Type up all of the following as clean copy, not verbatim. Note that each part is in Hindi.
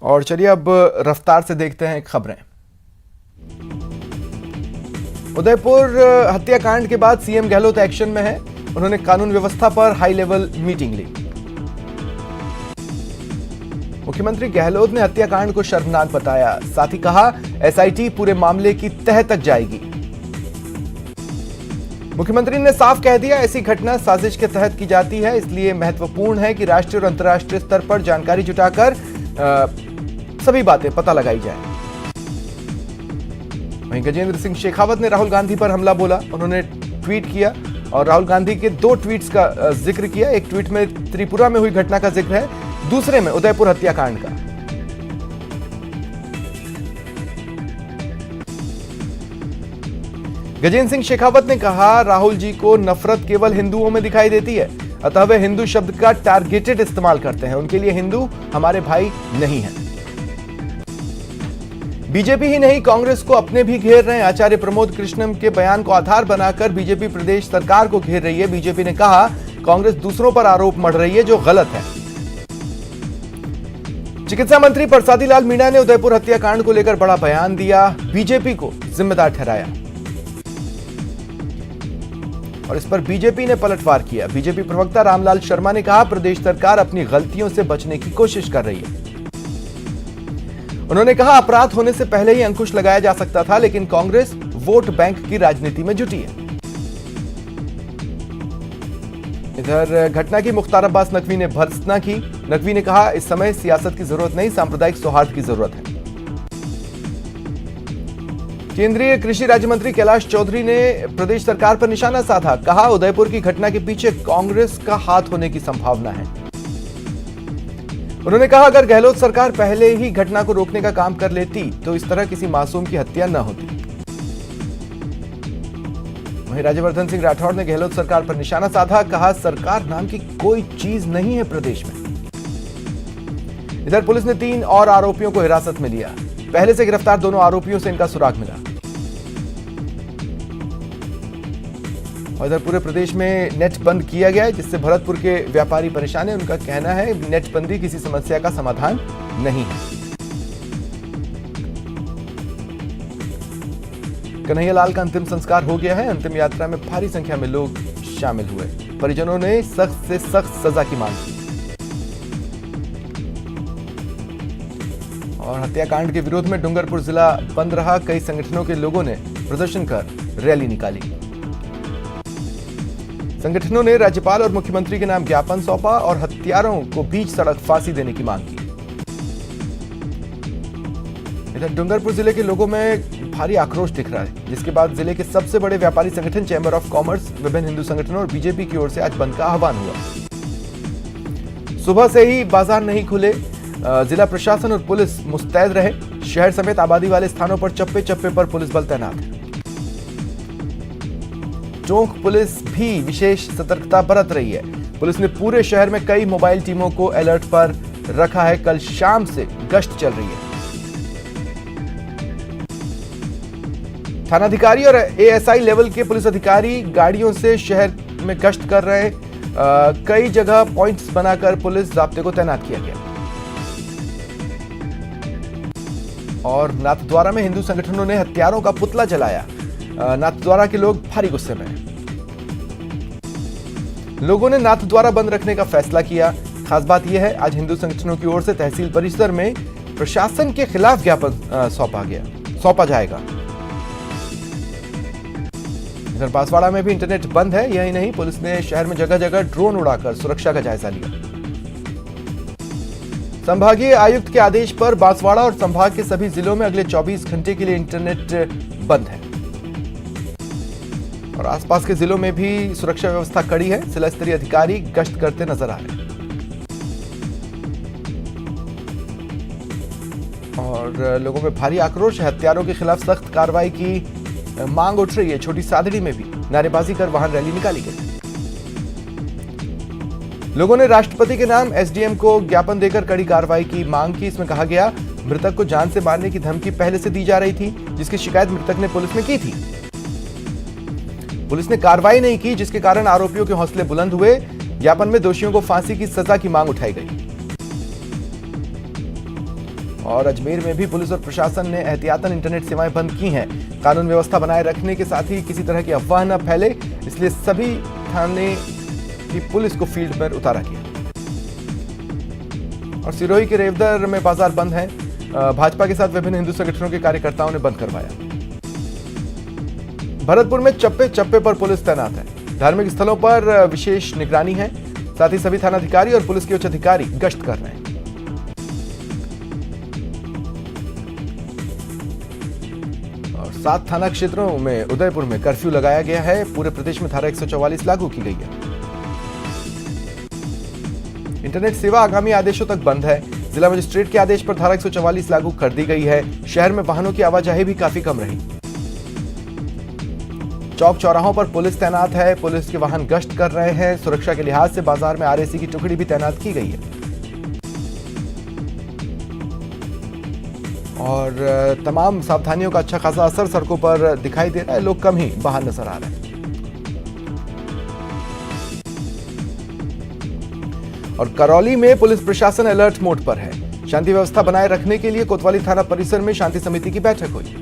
और चलिए अब रफ्तार से देखते हैं खबरें। उदयपुर हत्याकांड के बाद सीएम गहलोत एक्शन में है। उन्होंने कानून व्यवस्था पर हाई लेवल मीटिंग ली। मुख्यमंत्री गहलोत ने हत्याकांड को शर्मनाक बताया, साथ ही कहा एसआईटी पूरे मामले की तह तक जाएगी। मुख्यमंत्री ने साफ कह दिया, ऐसी घटना साजिश के तहत की जाती है, इसलिए महत्वपूर्ण है कि राष्ट्रीय और अंतर्राष्ट्रीय स्तर पर जानकारी जुटाकर सभी बातें पता लगाई जाए। वहीं गजेंद्र सिंह शेखावत ने राहुल गांधी पर हमला बोला। उन्होंने ट्वीट किया और राहुल गांधी के 2 ट्वीट्स का जिक्र किया। एक ट्वीट में त्रिपुरा में हुई घटना का जिक्र है, दूसरे में उदयपुर हत्याकांड का। गजेंद्र सिंह शेखावत ने कहा, राहुल जी को नफरत केवल हिंदुओं में दिखाई देती है, अतः वे हिंदू शब्द का टारगेटेड इस्तेमाल करते हैं। उनके लिए हिंदू हमारे भाई नहीं हैं। बीजेपी ही नहीं, कांग्रेस को अपने भी घेर रहे हैं। आचार्य प्रमोद कृष्णम के बयान को आधार बनाकर बीजेपी प्रदेश सरकार को घेर रही है। बीजेपी ने कहा, कांग्रेस दूसरों पर आरोप मढ़ रही है जो गलत है। चिकित्सा मंत्री प्रसादी लाल मीणा ने उदयपुर हत्याकांड को लेकर बड़ा बयान दिया, बीजेपी को जिम्मेदार ठहराया और इस पर बीजेपी ने पलटवार किया। बीजेपी प्रवक्ता रामलाल शर्मा ने कहा, प्रदेश सरकार अपनी गलतियों से बचने की कोशिश कर रही है। उन्होंने कहा, अपराध होने से पहले ही अंकुश लगाया जा सकता था, लेकिन कांग्रेस वोट बैंक की राजनीति में जुटी है। इधर घटना की मुख्तार अब्बास नकवी ने भर्त्सना की। नकवी ने कहा, इस समय सियासत की जरूरत नहीं, सांप्रदायिक सौहार्द की जरूरत है। केंद्रीय कृषि राज्य मंत्री कैलाश चौधरी ने प्रदेश सरकार पर निशाना साधा। कहा, उदयपुर की घटना के पीछे कांग्रेस का हाथ होने की संभावना है। उन्होंने कहा, अगर गहलोत सरकार पहले ही घटना को रोकने का काम कर लेती तो इस तरह किसी मासूम की हत्या न होती। वहीं राज्यवर्धन सिंह राठौड़ ने गहलोत सरकार पर निशाना साधा। कहा, सरकार नाम की कोई चीज नहीं है प्रदेश में। इधर पुलिस ने 3 और आरोपियों को हिरासत में लिया। पहले से गिरफ्तार दोनों आरोपियों से इनका सुराग मिला। और इधर पूरे प्रदेश में नेट बंद किया गया है, जिससे भरतपुर के व्यापारी परेशान हैं। उनका कहना है, नेट बंदी किसी समस्या का समाधान नहीं है। कन्हैयालाल का अंतिम संस्कार हो गया है। अंतिम यात्रा में भारी संख्या में लोग शामिल हुए। परिजनों ने सख्त से सख्त सजा की मांग की और हत्याकांड के विरोध में डूंगरपुर जिला बंद रहा। कई संगठनों के लोगों ने प्रदर्शन कर रैली निकाली। संगठनों ने राज्यपाल और मुख्यमंत्री के नाम ज्ञापन सौंपा और हत्यारों को बीच सड़क फांसी देने की मांग की। इधर डूंगरपुर जिले के लोगों में भारी आक्रोश दिख रहा है, जिसके बाद जिले के सबसे बड़े व्यापारी संगठन चैंबर ऑफ कॉमर्स, विभिन्न हिंदू संगठनों और बीजेपी की ओर से आज बंद का आह्वान हुआ। सुबह से ही बाजार नहीं खुले। जिला प्रशासन और पुलिस मुस्तैद रहे। शहर समेत आबादी वाले स्थानों पर चप्पे चप्पे पर पुलिस बल तैनात है। टोंक पुलिस भी विशेष सतर्कता बरत रही है। पुलिस ने पूरे शहर में कई मोबाइल टीमों को अलर्ट पर रखा है। कल शाम से गश्त चल रही है। थानाधिकारी और एएसआई लेवल के पुलिस अधिकारी गाड़ियों से शहर में गश्त कर रहे हैं। कई जगह पॉइंट्स बनाकर पुलिस जाब्ते को तैनात किया गया। और नाथद्वारा में हिंदू संगठनों ने हथियारों का पुतला जलाया। नाथद्वारा के लोग भारी गुस्से में हैं। लोगों ने नाथद्वारा बंद रखने का फैसला किया। खास बात यह है, आज हिंदू संगठनों की ओर से तहसील परिसर में प्रशासन के खिलाफ ज्ञापन सौंपा जाएगा। इधर बांसवाड़ा में भी इंटरनेट बंद है। यही नहीं, पुलिस ने शहर में जगह जगह ड्रोन उड़ाकर सुरक्षा का जायजा लिया। संभागीय आयुक्त के आदेश पर बांसवाड़ा और संभाग के सभी जिलों में अगले 24 घंटे के लिए इंटरनेट बंद है और आसपास के जिलों में भी सुरक्षा व्यवस्था कड़ी है। जिला स्तरीय अधिकारी गश्त करते नजर आ रहे हैं और लोगों में भारी आक्रोश है। हत्यारों के खिलाफ सख्त कार्रवाई की मांग उठ रही है। छोटी सादड़ी में भी नारेबाजी कर वाहन रैली निकाली गई। लोगों ने राष्ट्रपति के नाम एसडीएम को ज्ञापन देकर कड़ी कार्रवाई की मांग की। इसमें कहा गया, मृतक को जान से मारने की धमकी पहले से दी जा रही थी, जिसकी शिकायत मृतक ने पुलिस में की थी। पुलिस ने कार्रवाई नहीं की, जिसके कारण आरोपियों के हौसले बुलंद हुए। ज्ञापन में दोषियों को फांसी की सजा की मांग उठाई गई। और अजमेर में भी पुलिस और प्रशासन ने एहतियातन इंटरनेट सेवाएं बंद की हैं। कानून व्यवस्था बनाए रखने के साथ ही किसी तरह की अफवाह न फैले, इसलिए सभी थाने की पुलिस को फील्ड पर उतारा गया। और सिरोही के रेवदर में बाजार बंद है। भाजपा के साथ विभिन्न हिंदू संगठनों के कार्यकर्ताओं ने बंद करवाया। भरतपुर में चप्पे चप्पे पर पुलिस तैनात है। धार्मिक स्थलों पर विशेष निगरानी है। साथ ही सभी थानाधिकारी और पुलिस के उच्च अधिकारी गश्त कर रहे हैं। और 7 थाना क्षेत्रों में उदयपुर में कर्फ्यू लगाया गया है। पूरे प्रदेश में धारा 144 लागू की गई है। इंटरनेट सेवा आगामी आदेशों तक बंद है। जिला मजिस्ट्रेट के आदेश पर धारा 144 लागू कर दी गई है। शहर में वाहनों की आवाजाही भी काफी कम रही। चौक चौराहों पर पुलिस तैनात है। पुलिस के वाहन गश्त कर रहे हैं। सुरक्षा के लिहाज से बाजार में आरएसी की टुकड़ी भी तैनात की गई है। और तमाम सावधानियों का अच्छा खासा असर सड़कों पर दिखाई दे रहा है। लोग कम ही बाहर नजर आ रहे हैं। और करौली में पुलिस प्रशासन अलर्ट मोड पर है। शांति व्यवस्था बनाए रखने के लिए कोतवाली थाना परिसर में शांति समिति की बैठक हुई।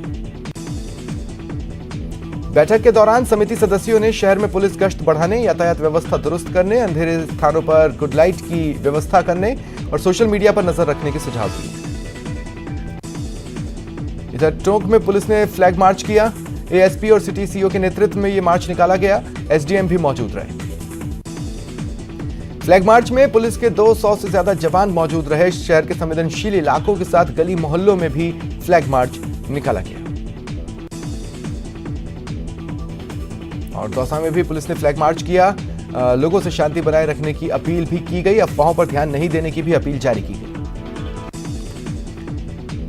बैठक के दौरान समिति सदस्यों ने शहर में पुलिस गश्त बढ़ाने, यातायात व्यवस्था दुरुस्त करने, अंधेरे स्थानों पर गुड लाइट की व्यवस्था करने और सोशल मीडिया पर नजर रखने के सुझाव दिए। इधर टोंक में पुलिस ने फ्लैग मार्च किया। एएसपी और सिटी सीओ के नेतृत्व में यह मार्च निकाला गया। एसडीएम भी मौजूद रहे। फ्लैग मार्च में पुलिस के 200 से ज्यादा जवान मौजूद रहे। शहर के संवेदनशील इलाकों के साथ गली मोहल्लों में भी फ्लैग मार्च निकाला गया। और दौसा में भी पुलिस ने फ्लैग मार्च किया। लोगों से शांति बनाए रखने की अपील भी की गई। अफवाहों पर ध्यान नहीं देने की भी अपील जारी की गई।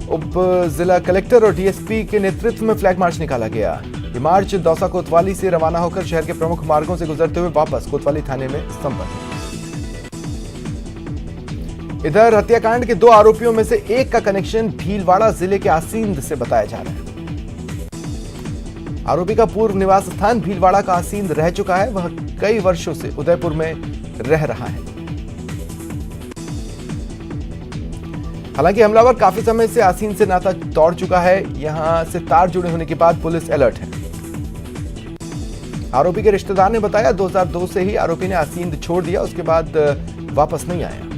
उप जिला कलेक्टर और डीएसपी के नेतृत्व में फ्लैग मार्च निकाला गया। ये मार्च दौसा कोतवाली से रवाना होकर शहर के प्रमुख मार्गों से गुजरते हुए वापस कोतवाली थाने में संपन्न हुआ। इधर हत्याकांड के 2 आरोपियों में से एक का कनेक्शन भीलवाड़ा जिले के आसींद से बताया जा रहा है। आरोपी का पूर्व निवास स्थान भीलवाड़ा का आसींद रह चुका है। वह कई वर्षों से उदयपुर में रह रहा है। हालांकि हमलावर काफी समय से आसींद से नाता तोड़ चुका है। यहां से तार जुड़े होने के बाद पुलिस अलर्ट है। आरोपी के रिश्तेदार ने बताया 2002 से ही आरोपी ने आसींद छोड़ दिया। उसके बाद वापस नहीं आया।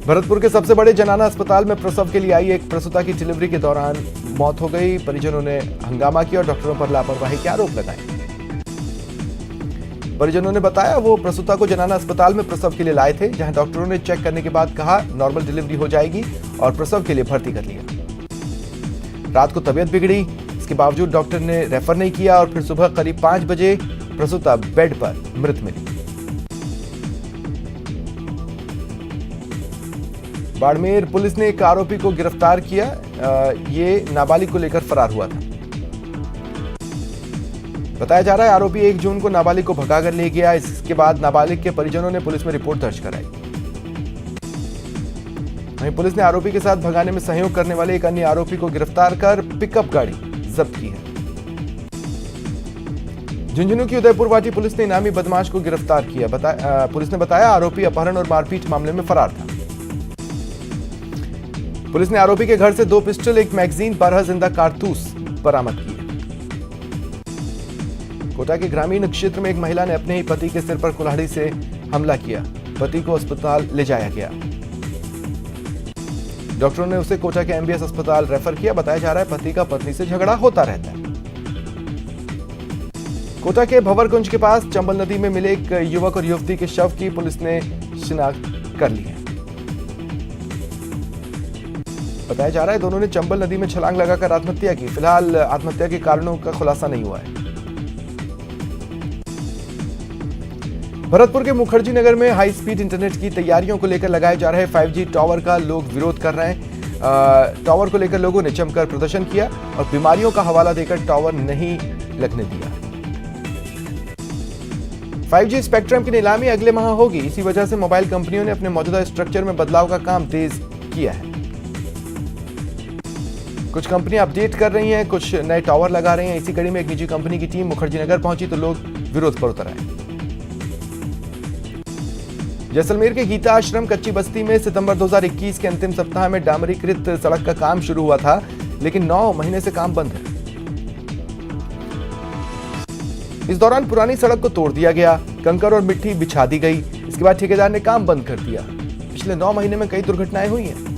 भरतपुर के सबसे बड़े जनाना अस्पताल में प्रसव के लिए आई एक प्रसूता की डिलीवरी के दौरान मौत हो गई। परिजनों ने हंगामा किया और डॉक्टरों पर लापरवाही के आरोप लगाए। परिजनों ने बताया वो प्रसूता को जनाना अस्पताल में प्रसव के लिए लाए थे, जहां डॉक्टरों ने चेक करने के बाद कहा नॉर्मल डिलीवरी हो जाएगी और प्रसव के लिए भर्ती कर लिया। रात को तबीयत बिगड़ी, इसके बावजूद डॉक्टर ने रेफर नहीं किया और फिर सुबह करीब 5 बजे प्रसूता बेड पर मृत मिली। बाड़मेर पुलिस ने एक आरोपी को गिरफ्तार किया। ये नाबालिग को लेकर फरार हुआ था। बताया जा रहा है आरोपी 1 जून को नाबालिग को भगाकर ले गया। इसके बाद नाबालिग के परिजनों ने पुलिस में रिपोर्ट दर्ज कराई। वहीं पुलिस ने आरोपी के साथ भगाने में सहयोग करने वाले एक अन्य आरोपी को गिरफ्तार कर पिकअप गाड़ी जब्त की है। झुंझुनू की उदयपुर वाटी पुलिस ने इनामी बदमाश को गिरफ्तार किया। पुलिस ने बताया आरोपी अपहरण और मारपीट मामले में फरार था। पुलिस ने आरोपी के घर से 2 पिस्टल, 1 मैगजीन, 12 जिंदा कारतूस बरामद किए। कोटा के ग्रामीण क्षेत्र में एक महिला ने अपने ही पति के सिर पर कुल्हाड़ी से हमला किया। पति को अस्पताल ले जाया गया। डॉक्टरों ने उसे कोटा के एमबीएस अस्पताल रेफर किया। बताया जा रहा है पति का पत्नी से झगड़ा होता रहता है। कोटा के भंवरकुंज के पास चंबल नदी में मिले एक युवक और युवती के शव की पुलिस ने शिनाख्त कर ली है। बताया जा रहा है दोनों ने चंबल नदी में छलांग लगाकर आत्महत्या की। फिलहाल आत्महत्या के कारणों का खुलासा नहीं हुआ है। भरतपुर के मुखर्जी नगर में हाई स्पीड इंटरनेट की तैयारियों को लेकर लगाए जा रहे 5G टावर का लोग विरोध कर रहे हैं। टावर को लेकर लोगों ने जमकर प्रदर्शन किया और बीमारियों का हवाला देकर टावर नहीं लगने दिया। 5G स्पेक्ट्रम की नीलामी अगले माह होगी। इसी वजह से मोबाइल कंपनियों ने अपने मौजूदा स्ट्रक्चर में बदलाव का काम तेज किया है। कुछ कंपनियां अपडेट कर रही हैं, कुछ नए टावर लगा रही हैं। इसी कड़ी में एक निजी कंपनी की टीम मुखर्जी नगर पहुंची तो लोग विरोध पर उतर आए। जैसलमेर के गीता आश्रम कच्ची बस्ती में सितंबर 2021 के अंतिम सप्ताह में डामरीकृत सड़क का काम शुरू हुआ था, लेकिन 9 महीने से काम बंद है। इस दौरान पुरानी सड़क को तोड़ दिया गया, कंकर और मिट्टी बिछा दी गई। इसके बाद ठेकेदार ने काम बंद कर दिया। पिछले 9 महीने में कई दुर्घटनाएं हुई हैं।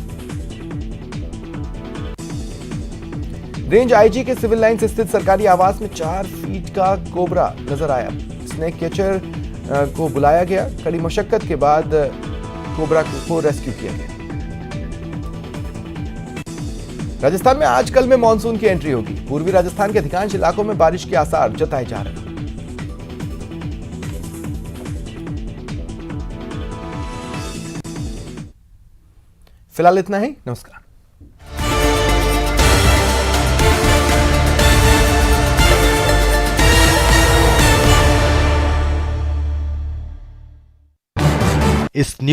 रेंज आईजी के सिविल लाइंस स्थित सरकारी आवास में 4 फीट का कोबरा नजर आया। स्नेक कैचर को बुलाया गया। कड़ी मशक्कत के बाद कोबरा को रेस्क्यू किया गया। राजस्थान में आज कल में मानसून की एंट्री होगी। पूर्वी राजस्थान के अधिकांश इलाकों में बारिश के आसार जताए जा रहे हैं। फिलहाल इतना ही। नमस्कार। इस न्यूज